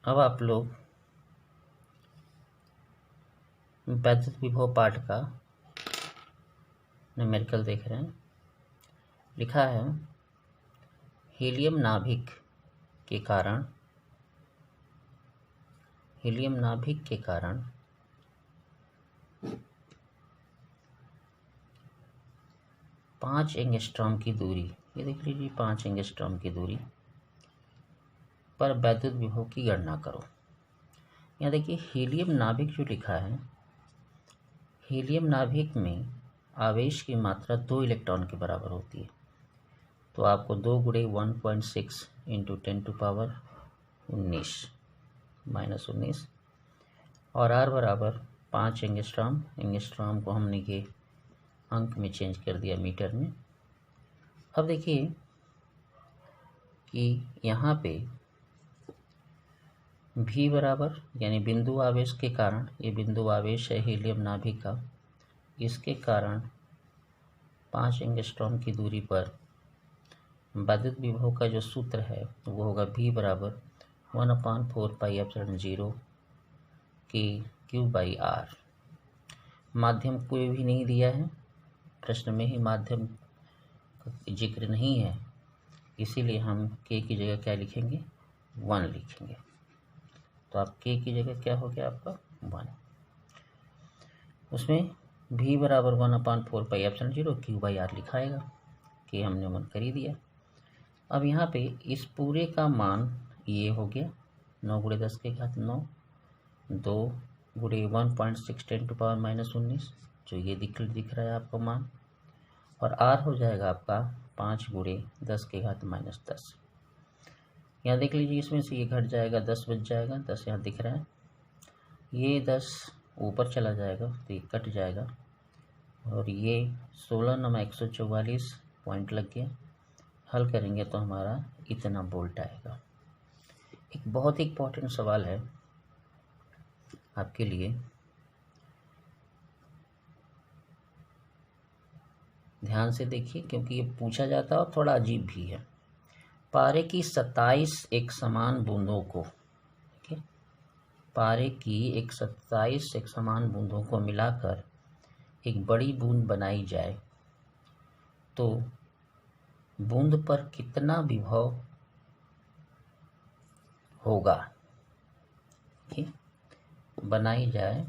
अब आप लोग वैद्युत विभव पाठ का न्यूमेरिकल देख रहे हैं। लिखा है हीलियम नाभिक के कारण 5 एंगस्ट्रॉम की दूरी, ये देख लीजिए 5 एंगस्ट्रॉम की दूरी पर वैद्युत विभव की गणना करो। यहाँ देखिए हीलियम नाभिक जो लिखा है, हीलियम नाभिक में आवेश की मात्रा 2 इलेक्ट्रॉन के बराबर होती है। तो आपको 2 गुणे 1.6 इंटू 10⁻19 -19 और R बराबर 5 एंगस्ट्रॉम। एंगस्ट्रॉम को हमने ये अंक में चेंज कर दिया मीटर में। अब देखिए कि यहाँ पे V बराबर यानी बिंदु आवेश के कारण, ये बिंदु आवेश है हीलियम नाभिक का, इसके कारण 5 एंगस्ट्रॉम की दूरी पर वैद्युत विभव का जो सूत्र है वो होगा V बराबर 1/4πε0 की Q/R। माध्यम कोई भी नहीं दिया है, प्रश्न में ही माध्यम का जिक्र नहीं है, इसीलिए हम K की जगह क्या लिखेंगे, 1 लिखेंगे। तो आप K की जगह क्या हो गया आपका 1। उसमें V बराबर 1/4πε0 Q/R लिखाएगा, K हमने 1 कर ही दिया। अब यहाँ पे इस पूरे का मान ये हो गया 9 × 10⁻9, 2 × 1.6 × 10⁻−19 जो ये दिख रहा है आपको मान, और R हो जाएगा आपका 5 × 10⁻10। यहाँ देख लीजिए इसमें से ये घट जाएगा, 10 बच जाएगा, 10 यहाँ दिख रहा है, ये 10 ऊपर चला जाएगा तो ये कट जाएगा, और ये 16×144 पॉइंट लग गया। हल करेंगे तो हमारा इतना वोल्ट आएगा। एक बहुत ही इम्पोर्टेंट सवाल है आपके लिए, ध्यान से देखिए क्योंकि ये पूछा जाता है और थोड़ा अजीब भी है। पारे की 27 एक समान बूंदों को, ठीक है, पारे की 27 एक समान बूंदों को मिलाकर एक बड़ी बूंद बनाई जाए तो बूंद पर कितना विभव होगा। ठीक, बनाई जाए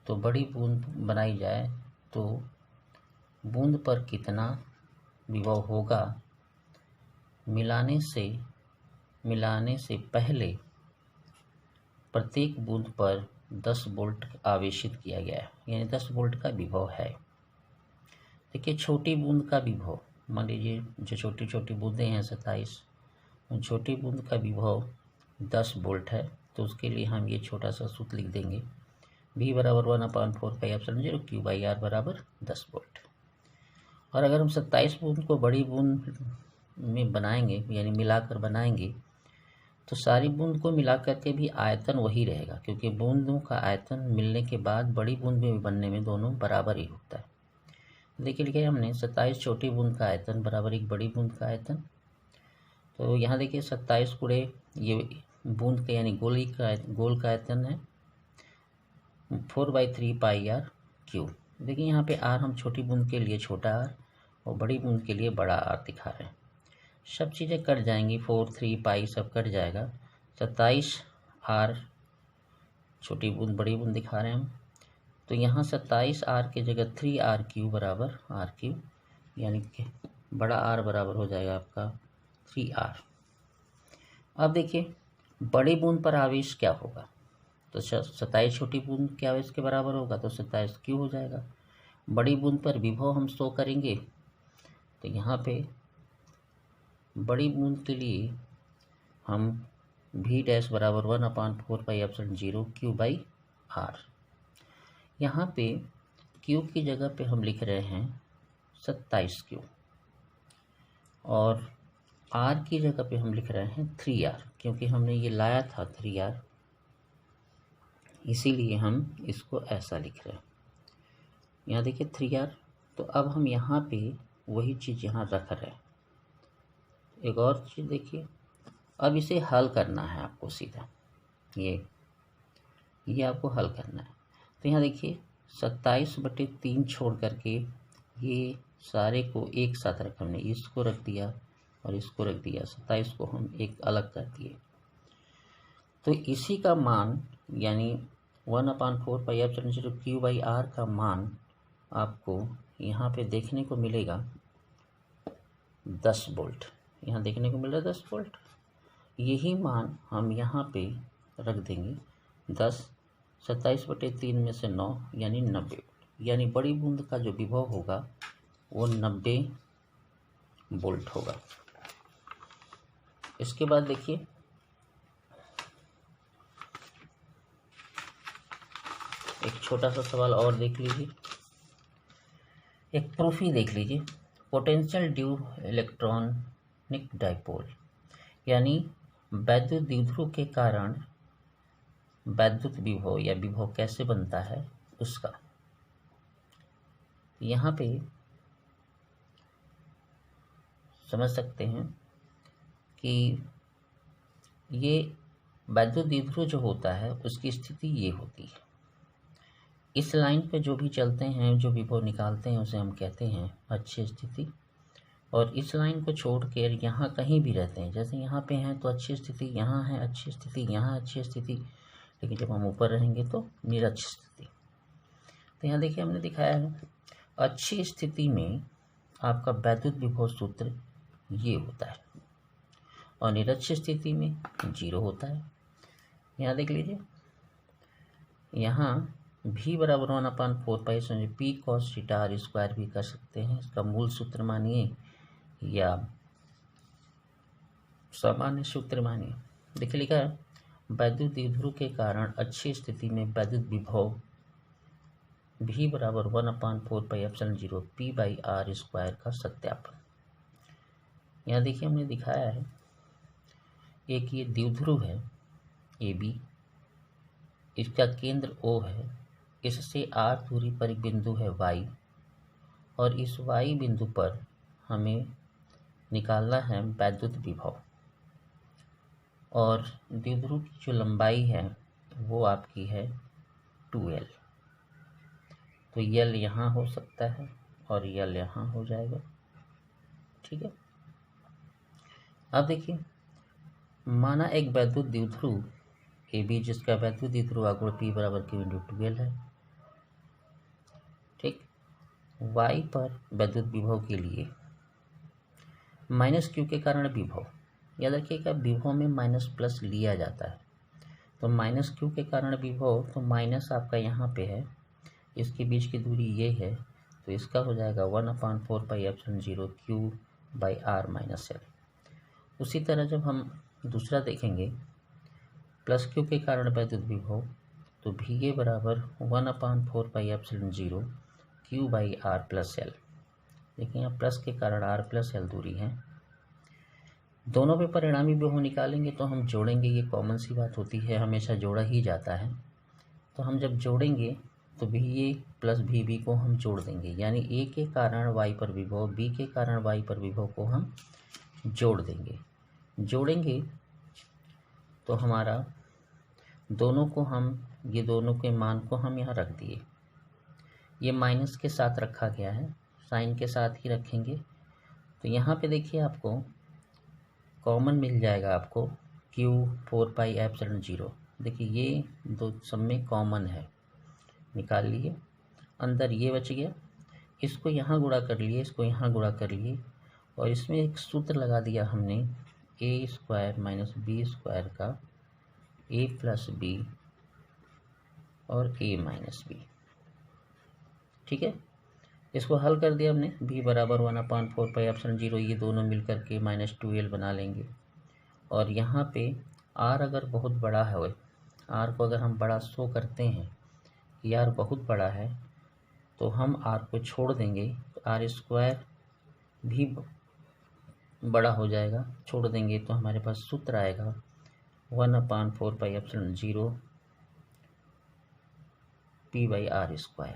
तो बड़ी बूंद बनाई जाए तो बूंद पर कितना विभव होगा, मिलाने से पहले प्रत्येक बूंद पर 10 वोल्ट आवेशित किया गया है, यानी 10 वोल्ट का विभव है। देखिए छोटी बूंद का विभव, मान लीजिए जो छोटी छोटी बूंदें हैं 27, उन छोटी बूंद का विभव 10 वोल्ट है, तो उसके लिए हम ये छोटा सा सूत्र लिख देंगे, V बराबर 1/4πε0 Q/R बराबर 10 वोल्ट। और अगर हम 27 बूंद को बड़ी बूंद में बनाएंगे यानी मिलाकर बनाएंगे तो सारी बूंद को मिलाकर के भी आयतन वही रहेगा, क्योंकि बूंदों का आयतन मिलने के बाद बड़ी बूंद में बनने में दोनों बराबर ही होता है। देखिए लिखा हमने 27 छोटी बूंद का आयतन बराबर एक बड़ी बूंद का आयतन। तो यहाँ देखिए 27 गुणे ये बूंद का यानी गोल का आयतन है 4/3πr3। देखिए यहाँ पे R हम छोटी बूंद के लिए छोटा r और बड़ी बूंद के लिए बड़ा R दिखा रहे हैं। सब चीज़ें कट जाएंगी, 4, 3, पाई सब कट जाएगा। 27 R छोटी बूंद बड़ी बूंद दिखा रहे हैं हम, तो यहाँ 27 R की जगह 3RQ बराबर RQ, यानी कि बड़ा R बराबर हो जाएगा आपका 3R। अब देखिए बड़ी बूंद पर आवेश क्या होगा, तो 27 छोटी बूंद के आवेश के बराबर होगा तो 27Q हो जाएगा। बड़ी बूंद पर विभव हम शो करेंगे, तो यहाँ पे बड़ी बूंद के लिए हम V' बराबर 1/4πε0 Q/R। यहाँ पे Q की जगह पे हम लिख रहे हैं 27Q और R की जगह पे हम लिख रहे हैं 3R, क्योंकि हमने ये लाया था 3R, इसीलिए हम इसको ऐसा लिख रहे हैं। यहाँ देखिए 3R, तो अब हम यहाँ पे वही चीज़ यहाँ रख रहे हैं। एक और चीज़ देखिए, अब इसे हल करना है आपको सीधा, ये आपको हल करना है। तो यहाँ देखिए 27/3 छोड़ करके ये सारे को एक साथ रखा हमने, इसको रख दिया और इसको रख दिया, 27 को हम एक अलग कर दिए। तो इसी का मान यानी 1/4πε0 Q/r का मान आपको यहाँ पे देखने को मिलेगा 10 वोल्ट। यहाँ देखने को मिल रहा है 10 वोल्ट। यही मान हम यहाँ पे रख देंगे 10, 27/3 में से 9 यानी 90, यानी बड़ी बूंद का जो विभव होगा वो 90 वोल्ट होगा। इसके बाद देखिए एक छोटा सा सवाल और देख लीजिए, एक प्रूफ ही देख लीजिए। पोटेंशियल ड्यू इलेक्ट्रॉनिक डाइपोल यानी वैद्युत द्विध्रुव के कारण वैद्युत विभव या विभव कैसे बनता है उसका। यहाँ पे समझ सकते हैं कि ये वैद्युत द्विध्रुव जो होता है उसकी स्थिति ये होती है, इस लाइन पे जो भी चलते हैं, जो विभव निकालते हैं उसे हम कहते हैं अच्छी स्थिति। और इस लाइन को छोड़ कर यहाँ कहीं भी रहते हैं, जैसे यहाँ पे हैं तो अच्छी स्थिति, यहाँ है अच्छी स्थिति, यहाँ अच्छी स्थिति, लेकिन जब हम ऊपर रहेंगे तो निरच्छ स्थिति। तो यहाँ देखिए हमने दिखाया है अच्छी स्थिति में आपका वैद्युत विभव सूत्र ये होता है और निरच्छ स्थिति में 0 होता है। यहाँ देख लीजिए, यहाँ v बराबर 1/4π p cos theta r square भी कर सकते हैं, इसका मूल सूत्र मानिए या सामान्य सूत्र मानिए। देखिए लिखा है वैद्युत द्विध्रुव के कारण अच्छी स्थिति में वैद्युत विभव v बराबर 1/4πε0 p/r स्क्वायर का सत्यापन। यहाँ देखिए हमने दिखाया है एक ये द्विध्रुव है AB, इसका केंद्र O है, इससे r दूरी पर एक बिंदु है y और इस y बिंदु पर हमें निकालना है वैद्युत विभव और द्विध्रुव की जो लंबाई है वो आपकी है 2L। तो L यहाँ हो सकता है और L यहाँ हो जाएगा, ठीक है। अब देखिए माना एक वैद्युत द्विध्रुव AB जिसका वैद्युत द्विध्रुव आगुण P बराबर Q/2L है, ठीक। Y पर वैद्युत विभव के लिए -Q के कारण विभव, याद रखिएगा विभव में माइनस प्लस लिया जाता है, तो -Q के कारण विभव, तो माइनस आपका यहाँ पे है, इसके बीच की दूरी ये है, तो इसका हो जाएगा 1/4πε0 Q/r - L। उसी तरह जब हम दूसरा देखेंगे +Q के कारण वैद्युत विभव, तो VA बराबर 1/4πε0 Q/r L। देखिए यहाँ प्लस के कारण r+L दूरी है, दोनों पे परिणामी विभव निकालेंगे तो हम जोड़ेंगे, ये कॉमन सी बात होती है, हमेशा जोड़ा ही जाता है। तो हम जब जोड़ेंगे तो VA + VB को हम जोड़ देंगे, यानी A के कारण Y पर विभव, B के कारण Y पर विभव को हम जोड़ देंगे। जोड़ेंगे तो हमारा दोनों को हम, ये दोनों के मान को हम यहाँ रख दिए, ये माइनस के साथ रखा गया है, साइन के साथ ही रखेंगे। तो यहाँ पे देखिए आपको कॉमन मिल जाएगा आपको Q4πε0। देखिए ये दो सब में कॉमन है, निकाल लिए, अंदर ये बच गया, इसको यहाँ गुणा कर लिए, इसको यहाँ गुणा कर लिए और इसमें एक सूत्र लगा दिया हमने A² - B² का A + B और A - B, ठीक है। इसको हल कर दिया हमने, v बराबर 1/4πε0, ये दोनों मिलकर के -2L बना लेंगे। और यहाँ पे r अगर बहुत बड़ा है, r को अगर हम बड़ा शो करते हैं कि r बहुत बड़ा है, तो हम r को छोड़ देंगे, तो r² भी बड़ा हो जाएगा, छोड़ देंगे तो हमारे पास सूत्र आएगा 1/4πε0 p/r²,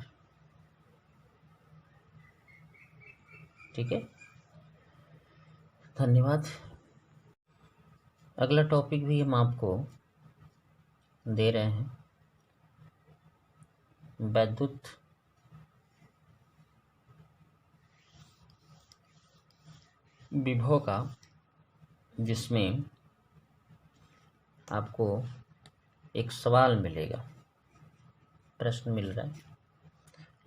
ठीक है। धन्यवाद। अगला टॉपिक भी हम आपको दे रहे हैं, वैद्युत विभव का, जिसमें आपको एक सवाल मिलेगा, प्रश्न मिल रहा है।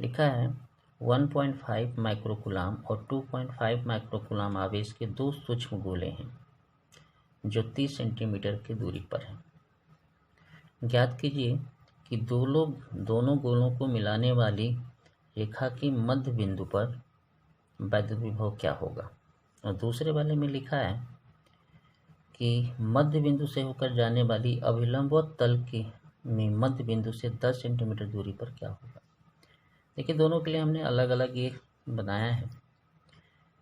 लिखा है 1.5 माइक्रोकूलाम और 2.5 माइक्रोकूलाम आवेश के दो सूक्ष्म गोले हैं जो 30 सेंटीमीटर की दूरी पर हैं। ज्ञात कीजिए कि दोनों गोलों को मिलाने वाली रेखा के मध्य बिंदु पर वैद्युत विभव क्या होगा। और दूसरे वाले में लिखा है कि मध्य बिंदु से होकर जाने वाली अभिलंबवत तल की में मध्य बिंदु से 10 सेंटीमीटर दूरी पर क्या होगा। देखिए, दोनों के लिए हमने अलग अलग ये बनाया है।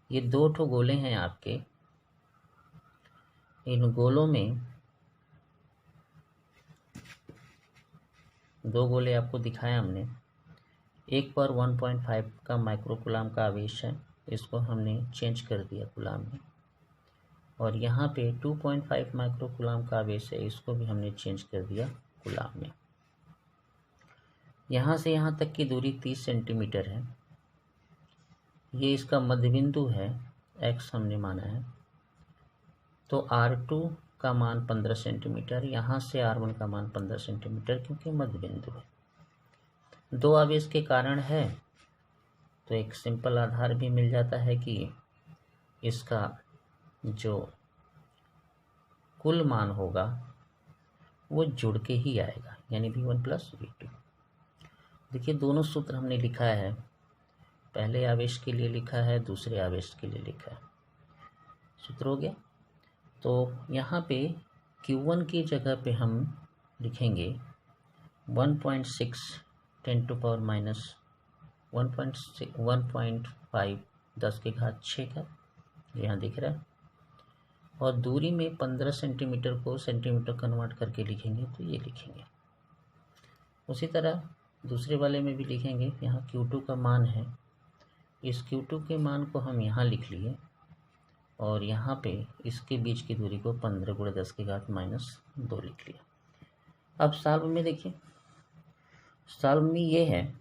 ये दो ठो गोले हैं आपके, इन गोलों में दो गोले आपको दिखाया हमने। एक पर 1.5 का माइक्रोकूलाम का आवेश है, इसको हमने चेंज कर दिया कूलाम में। और यहाँ पे 2.5 माइक्रोकूलाम का आवेश है, इसको भी हमने चेंज कर दिया कूलाम में। यहाँ से यहाँ तक की दूरी 30 सेंटीमीटर है। ये इसका मध्य बिंदु है, x हमने माना है। तो R2 का मान 15 सेंटीमीटर, यहाँ से R1 का मान 15 सेंटीमीटर, क्योंकि मध्य बिंदु है। दो आवेश के कारण है तो एक सिंपल आधार भी मिल जाता है कि इसका जो कुल मान होगा वो जुड़ के ही आएगा, यानी V1 प्लस V2। देखिए, दोनों सूत्र हमने लिखा है, पहले आवेश के लिए लिखा है, दूसरे आवेश के लिए लिखा है। सूत्र हो गया। तो यहाँ पे Q1 की जगह पे हम लिखेंगे 1.6 10 टू पावर माइनस 1.5 10 के घात 6 का, यहाँ दिख रहा है। और दूरी में 15 सेंटीमीटर को सेंटीमीटर कन्वर्ट करके लिखेंगे तो ये लिखेंगे। उसी तरह दूसरे वाले में भी लिखेंगे। यहाँ Q2 का मान है, इस Q2 के मान को हम यहाँ लिख लिए और यहाँ पे इसके बीच की दूरी को 15 गुणे 10 के घात -2 लिख लिया। अब सॉल्व में देखिए, सॉल्व में ये है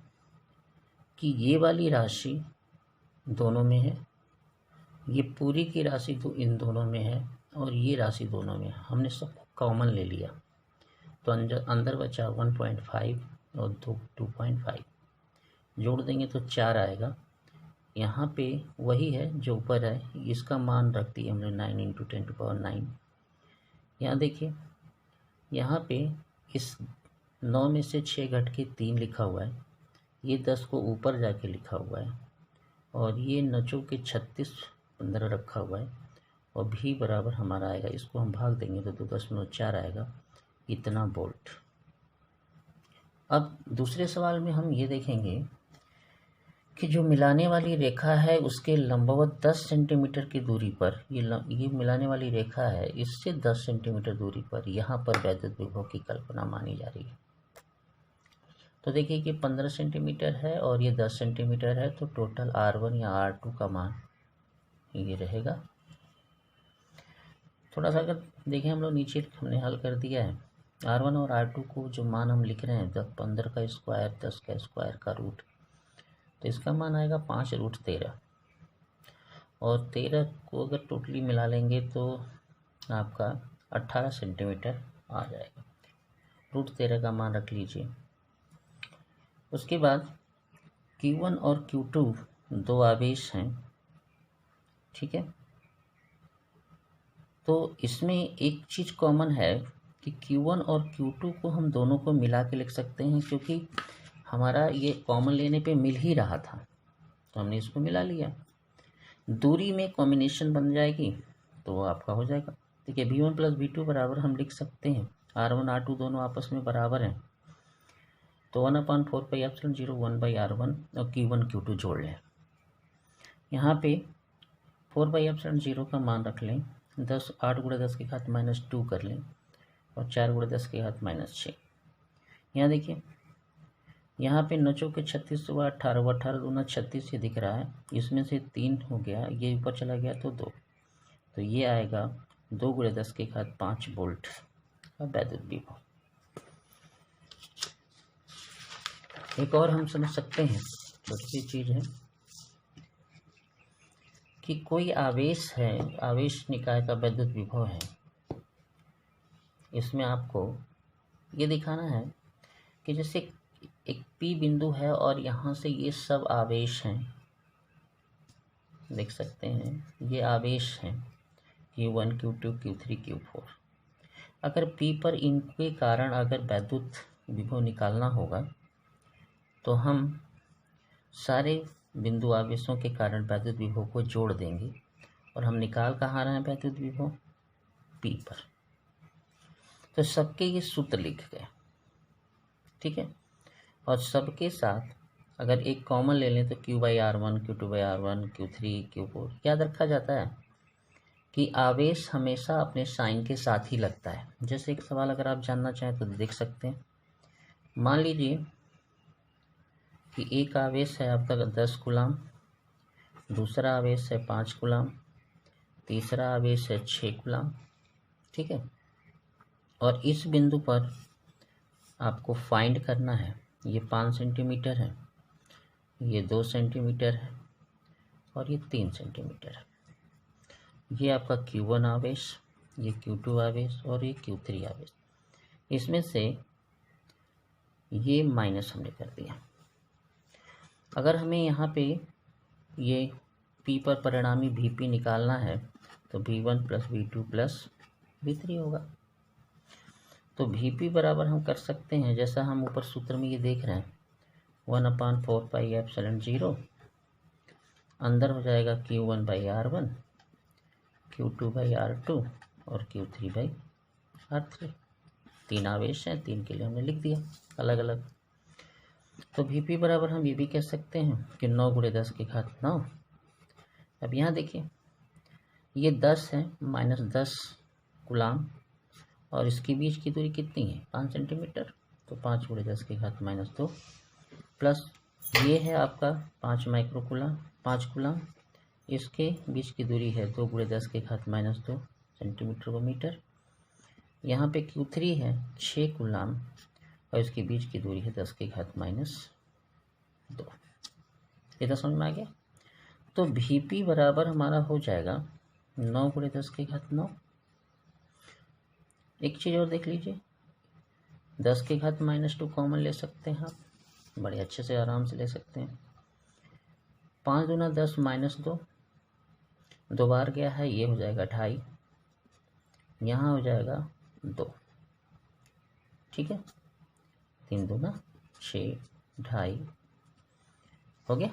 कि ये वाली राशि दोनों में है, ये पूरी की राशि तो इन दोनों में है और ये राशि दोनों में है। हमने सब कॉमन ले लिया तो अंदर बचा 1.5 और 2.5, जोड़ देंगे तो 4 आएगा। यहाँ पे वही है जो ऊपर है, इसका मान रख दिया हमने 9 इंटू 10 टू पावर 9। यहाँ देखिए, यहाँ पे इस 9 में से 6 घट के 3 लिखा हुआ है, ये 10 को ऊपर जाके लिखा हुआ है और ये नचो के 36 15 रखा हुआ है और भी बराबर हमारा आएगा। इसको हम भाग देंगे तो 2.4 आएगा, इतना वोल्ट। अब दूसरे सवाल में हम ये देखेंगे कि जो मिलाने वाली रेखा है उसके लंबवत 10 सेंटीमीटर की दूरी पर, ये मिलाने वाली रेखा है, इससे 10 सेंटीमीटर दूरी पर यहाँ पर वैद्युत विभव की कल्पना मानी जा रही है। तो देखिए कि 15 सेंटीमीटर है और ये 10 सेंटीमीटर है, तो टोटल R1 या R2 का मान ये रहेगा। थोड़ा सा अगर देखें हम लोग, नीचे हमने हल कर दिया है। R1 और R2 को जो मान हम लिख रहे हैं, 15 का स्क्वायर 10 का स्क्वायर का रूट, तो इसका मान आएगा 5√13 और 13 को अगर टोटली मिला लेंगे तो आपका 18 सेंटीमीटर आ जाएगा। √13 का मान रख लीजिए। उसके बाद Q1 और Q2 दो आवेश हैं, ठीक है। तो इसमें एक चीज़ कॉमन है कि Q1 और Q2 को हम दोनों को मिला के लिख सकते हैं, क्योंकि हमारा ये कॉमन लेने पे मिल ही रहा था तो हमने इसको मिला लिया। दूरी में कॉम्बिनेशन बन जाएगी तो वो आपका हो जाएगा। देखिए, V1 प्लस V2 बराबर हम लिख सकते हैं, R1 R2 दोनों आपस में बराबर हैं, तो 1/4πε0 1/R1 और Q1 Q2 जोड़ लें। यहाँ पे 4πε0 का मान रख लें, 8 गुणे 10 के घात -2 कर लें और 4 गुणे 10 के घात -6। यहाँ देखिए, यहाँ पे नचो के 36 हुआ 18 हुआ, 18 दूना 36 ये दिख रहा है, इसमें से 3 हो गया, ये ऊपर चला गया तो 2, तो ये आएगा 2×10⁵ वोल्ट का वैद्युत विभव। एक और हम समझ सकते हैं, छोटी सी चीज है कि कोई आवेश है, आवेश निकाय का वैद्युत विभव है। इसमें आपको ये दिखाना है कि जैसे एक P बिंदु है और यहाँ से ये सब आवेश हैं, देख सकते हैं ये आवेश हैं Q1 Q2 Q3 Q4। अगर P पर इनके कारण अगर वैद्युत विभव निकालना होगा तो हम सारे बिंदु आवेशों के कारण वैद्युत विभव को जोड़ देंगे और हम निकाल कहाँ रहे हैं वैद्युत विभव P पर। तो सबके ये सूत्र लिख गए, ठीक है। और सबके साथ अगर एक कॉमन ले लें तो Q/R1 Q2/R1 Q3 Q4 याद रखा जाता है कि आवेश हमेशा अपने साइन के साथ ही लगता है। जैसे एक सवाल अगर आप जानना चाहें तो देख सकते हैं। मान लीजिए कि एक आवेश है आपका 10 कूलाम, दूसरा आवेश है 5 कूलाम, तीसरा आवेश है 6 कूलाम, ठीक है। और इस बिंदु पर आपको फाइंड करना है, ये 5 सेंटीमीटर है, ये 2 सेंटीमीटर है और ये 3 सेंटीमीटर है। ये आपका Q1 आवेश, ये Q2 आवेश और ये Q3 आवेश। इसमें से ये माइनस हमने कर दिया। अगर हमें यहाँ पे ये P पर परिणामी Vp निकालना है तो V1 + V2 + V3 होगा। तो Vp बराबर हम कर सकते हैं, जैसा हम ऊपर सूत्र में ये देख रहे हैं, 1/4πε0 अंदर हो जाएगा Q1/R1 Q2/R2 और Q3/R3। 3 आवेश हैं, 3 के लिए हमने लिख दिया अलग अलग। तो Vp बराबर हम ये भी कह सकते हैं कि 9×10⁹। अब यहाँ देखिए ये 10 है -10 कूलाम और इसके बीच की दूरी कितनी है 5 सेंटीमीटर। तो 5×10⁻² प्लस ये है आपका 5 माइक्रोकूलाम 5 कूलाम, इसके बीच की दूरी है 2×10⁻² सेंटीमीटर/मीटर। यहाँ पे Q3 है 6 कूलाम और इसके बीच की दूरी है 10⁻²। ये तो समझ में आ गया। तो Vp बराबर हमारा हो जाएगा 9×10⁹। एक चीज़ और देख लीजिए, 10⁻² कॉमन ले सकते हैं आप, बड़े अच्छे से आराम से ले सकते हैं। 5 दूना 10 -2, 2 बार गया है, ये हो जाएगा 2.5, यहाँ हो जाएगा 2, ठीक है। 3 दूना 6, 2.5 हो गया।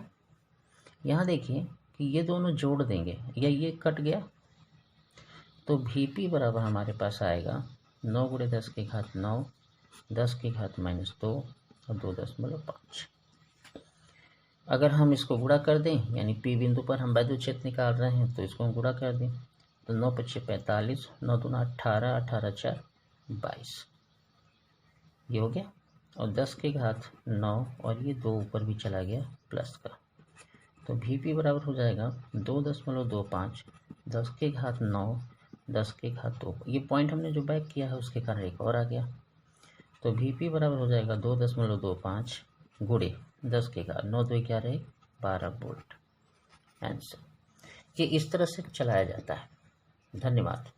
यहाँ देखिए कि ये दोनों जोड़ देंगे या ये कट गया तो Vp बराबर हमारे पास आएगा 9×10⁹, 10⁻² और 2.5। अगर हम इसको गुणा कर दें, यानी P बिंदु पर हम वैद्युत क्षेत्र निकाल रहे हैं तो इसको हम गुणा कर दें तो 9×5 = 45, 9 दूना 18, 18 4 22, ये हो गया। और 10⁹ और ये 2 ऊपर भी चला गया प्लस का, तो Vp बराबर हो जाएगा 2.25, 10⁹, 10⁵2। ये पॉइंट हमने जो बैक किया है उसके कारण एक और आ गया। तो Vp बराबर हो जाएगा 2.25 गुणे 10⁵, 9 2 11 12 वोल्ट। आंसर। ये इस तरह से चलाया जाता है। धन्यवाद।